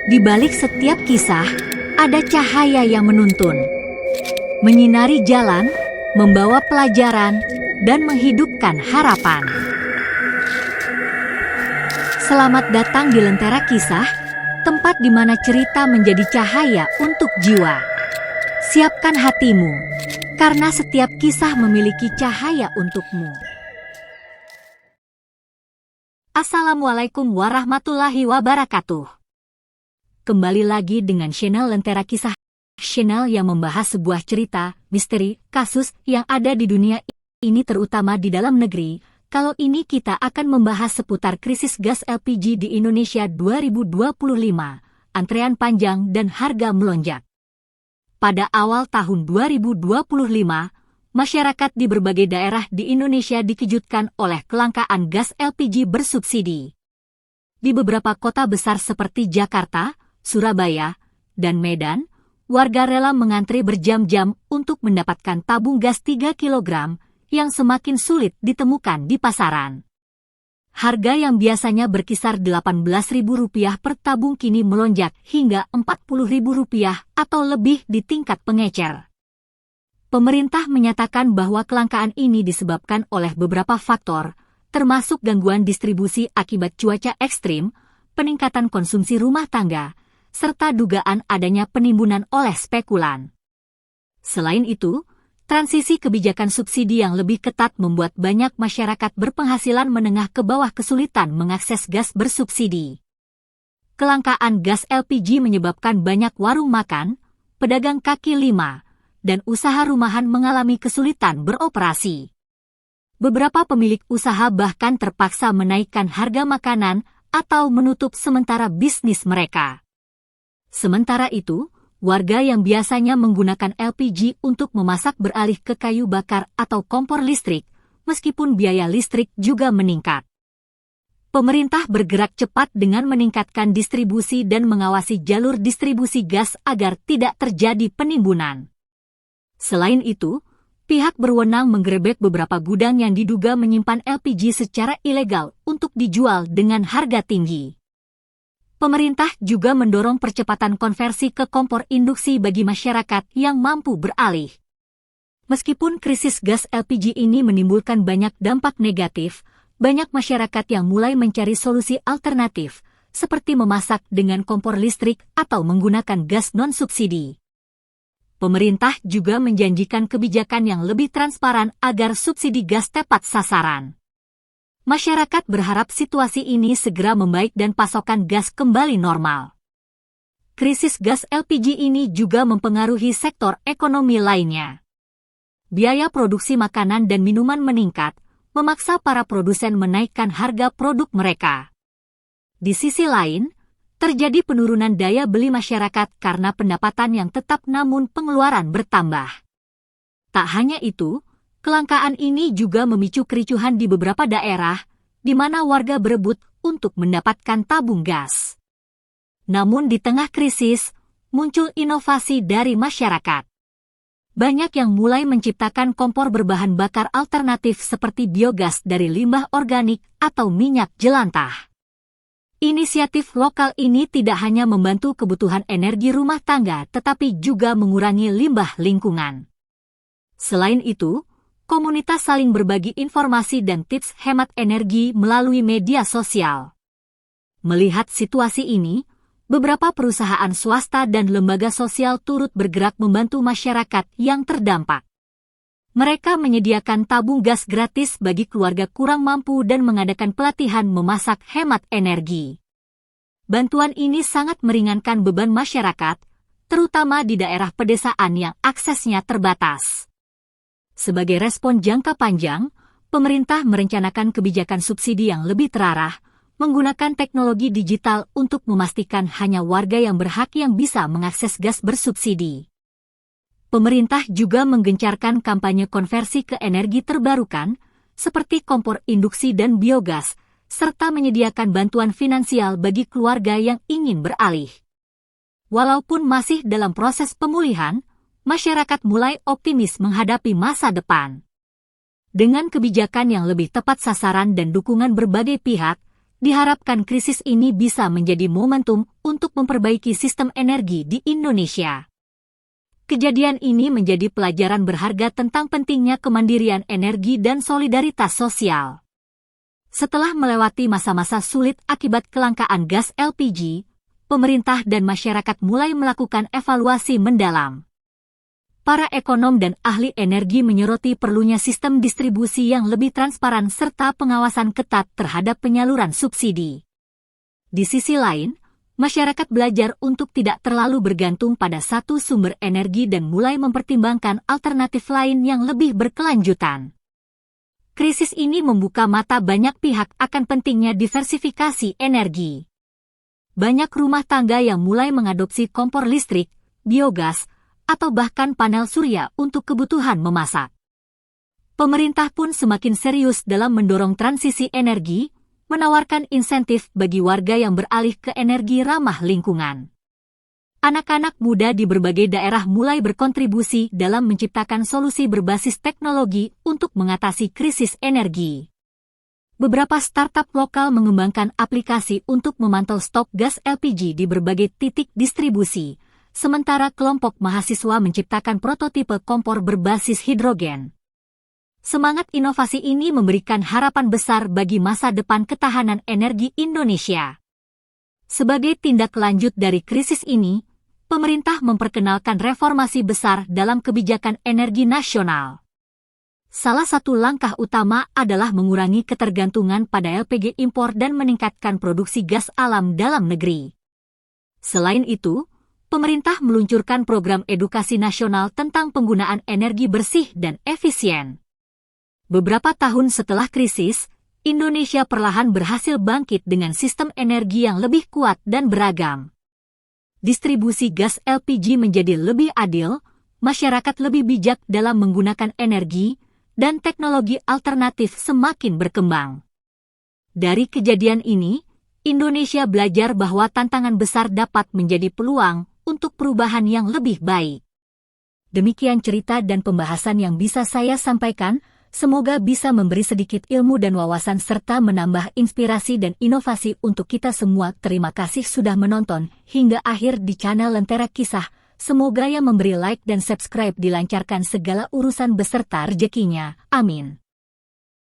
Di balik setiap kisah, ada cahaya yang menuntun, menyinari jalan, membawa pelajaran, dan menghidupkan harapan. Selamat datang di Lentera Kisah, tempat di mana cerita menjadi cahaya untuk jiwa. Siapkan hatimu, karena setiap kisah memiliki cahaya untukmu. Assalamualaikum warahmatullahi wabarakatuh. Kembali lagi dengan channel Lentera Kisah, channel yang membahas sebuah cerita, misteri, kasus yang ada di dunia ini terutama di dalam negeri. Kali ini kita akan membahas seputar krisis gas LPG di Indonesia 2025, antrean panjang dan harga melonjak. Pada awal tahun 2025, masyarakat di berbagai daerah di Indonesia dikejutkan oleh kelangkaan gas LPG bersubsidi. Di beberapa kota besar seperti Jakarta, Surabaya, dan Medan, warga rela mengantri berjam-jam untuk mendapatkan tabung gas 3 kg yang semakin sulit ditemukan di pasaran. Harga yang biasanya berkisar Rp18.000 per tabung kini melonjak hingga Rp40.000 atau lebih di tingkat pengecer. Pemerintah menyatakan bahwa kelangkaan ini disebabkan oleh beberapa faktor, termasuk gangguan distribusi akibat cuaca ekstrim, peningkatan konsumsi rumah tangga, serta dugaan adanya penimbunan oleh spekulan. Selain itu, transisi kebijakan subsidi yang lebih ketat membuat banyak masyarakat berpenghasilan menengah ke bawah kesulitan mengakses gas bersubsidi. Kelangkaan gas LPG menyebabkan banyak warung makan, pedagang kaki lima, dan usaha rumahan mengalami kesulitan beroperasi. Beberapa pemilik usaha bahkan terpaksa menaikkan harga makanan atau menutup sementara bisnis mereka. Sementara itu, warga yang biasanya menggunakan LPG untuk memasak beralih ke kayu bakar atau kompor listrik, meskipun biaya listrik juga meningkat. Pemerintah bergerak cepat dengan meningkatkan distribusi dan mengawasi jalur distribusi gas agar tidak terjadi penimbunan. Selain itu, pihak berwenang menggerebek beberapa gudang yang diduga menyimpan LPG secara ilegal untuk dijual dengan harga tinggi. Pemerintah juga mendorong percepatan konversi ke kompor induksi bagi masyarakat yang mampu beralih. Meskipun krisis gas LPG ini menimbulkan banyak dampak negatif, banyak masyarakat yang mulai mencari solusi alternatif, seperti memasak dengan kompor listrik atau menggunakan gas non-subsidi. Pemerintah juga menjanjikan kebijakan yang lebih transparan agar subsidi gas tepat sasaran. Masyarakat berharap situasi ini segera membaik dan pasokan gas kembali normal. Krisis gas LPG ini juga mempengaruhi sektor ekonomi lainnya. Biaya produksi makanan dan minuman meningkat, memaksa para produsen menaikkan harga produk mereka. Di sisi lain, terjadi penurunan daya beli masyarakat karena pendapatan yang tetap namun pengeluaran bertambah. Tak hanya itu, kelangkaan ini juga memicu kericuhan di beberapa daerah, di mana warga berebut untuk mendapatkan tabung gas. Namun di tengah krisis, muncul inovasi dari masyarakat. Banyak yang mulai menciptakan kompor berbahan bakar alternatif seperti biogas dari limbah organik atau minyak jelantah. Inisiatif lokal ini tidak hanya membantu kebutuhan energi rumah tangga tetapi juga mengurangi limbah lingkungan. Selain itu, komunitas saling berbagi informasi dan tips hemat energi melalui media sosial. Melihat situasi ini, beberapa perusahaan swasta dan lembaga sosial turut bergerak membantu masyarakat yang terdampak. Mereka menyediakan tabung gas gratis bagi keluarga kurang mampu dan mengadakan pelatihan memasak hemat energi. Bantuan ini sangat meringankan beban masyarakat, terutama di daerah pedesaan yang aksesnya terbatas. Sebagai respon jangka panjang, pemerintah merencanakan kebijakan subsidi yang lebih terarah, menggunakan teknologi digital untuk memastikan hanya warga yang berhak yang bisa mengakses gas bersubsidi. Pemerintah juga menggencarkan kampanye konversi ke energi terbarukan, seperti kompor induksi dan biogas, serta menyediakan bantuan finansial bagi keluarga yang ingin beralih. Walaupun masih dalam proses pemulihan, masyarakat mulai optimis menghadapi masa depan. Dengan kebijakan yang lebih tepat sasaran dan dukungan berbagai pihak, Diharapkan krisis ini bisa menjadi momentum untuk memperbaiki sistem energi di Indonesia. Kejadian ini menjadi pelajaran berharga tentang pentingnya kemandirian energi dan solidaritas sosial. Setelah melewati masa-masa sulit akibat kelangkaan gas LPG, pemerintah dan masyarakat mulai melakukan evaluasi mendalam. Para ekonom dan ahli energi menyoroti perlunya sistem distribusi yang lebih transparan serta pengawasan ketat terhadap penyaluran subsidi. Di sisi lain, masyarakat belajar untuk tidak terlalu bergantung pada satu sumber energi dan mulai mempertimbangkan alternatif lain yang lebih berkelanjutan. Krisis ini membuka mata banyak pihak akan pentingnya diversifikasi energi. Banyak rumah tangga yang mulai mengadopsi kompor listrik, biogas, atau bahkan panel surya untuk kebutuhan memasak. Pemerintah pun semakin serius dalam mendorong transisi energi, menawarkan insentif bagi warga yang beralih ke energi ramah lingkungan. Anak-anak muda di berbagai daerah mulai berkontribusi dalam menciptakan solusi berbasis teknologi untuk mengatasi krisis energi. Beberapa startup lokal mengembangkan aplikasi untuk memantau stok gas LPG di berbagai titik distribusi, sementara kelompok mahasiswa menciptakan prototipe kompor berbasis hidrogen. Semangat inovasi ini memberikan harapan besar bagi masa depan ketahanan energi Indonesia. Sebagai tindak lanjut dari krisis ini, pemerintah memperkenalkan reformasi besar dalam kebijakan energi nasional. Salah satu langkah utama adalah mengurangi ketergantungan pada LPG impor dan meningkatkan produksi gas alam dalam negeri. Selain itu, pemerintah meluncurkan program edukasi nasional tentang penggunaan energi bersih dan efisien. Beberapa tahun setelah krisis, Indonesia perlahan berhasil bangkit dengan sistem energi yang lebih kuat dan beragam. Distribusi gas LPG menjadi lebih adil, masyarakat lebih bijak dalam menggunakan energi, dan teknologi alternatif semakin berkembang. Dari kejadian ini, Indonesia belajar bahwa tantangan besar dapat menjadi peluang untuk perubahan yang lebih baik. Demikian cerita dan pembahasan yang bisa saya sampaikan, semoga bisa memberi sedikit ilmu dan wawasan serta menambah inspirasi dan inovasi untuk kita semua. Terima kasih sudah menonton hingga akhir di channel Lentera Kisah. Semoga yang memberi like dan subscribe dilancarkan segala urusan beserta rezekinya. Amin.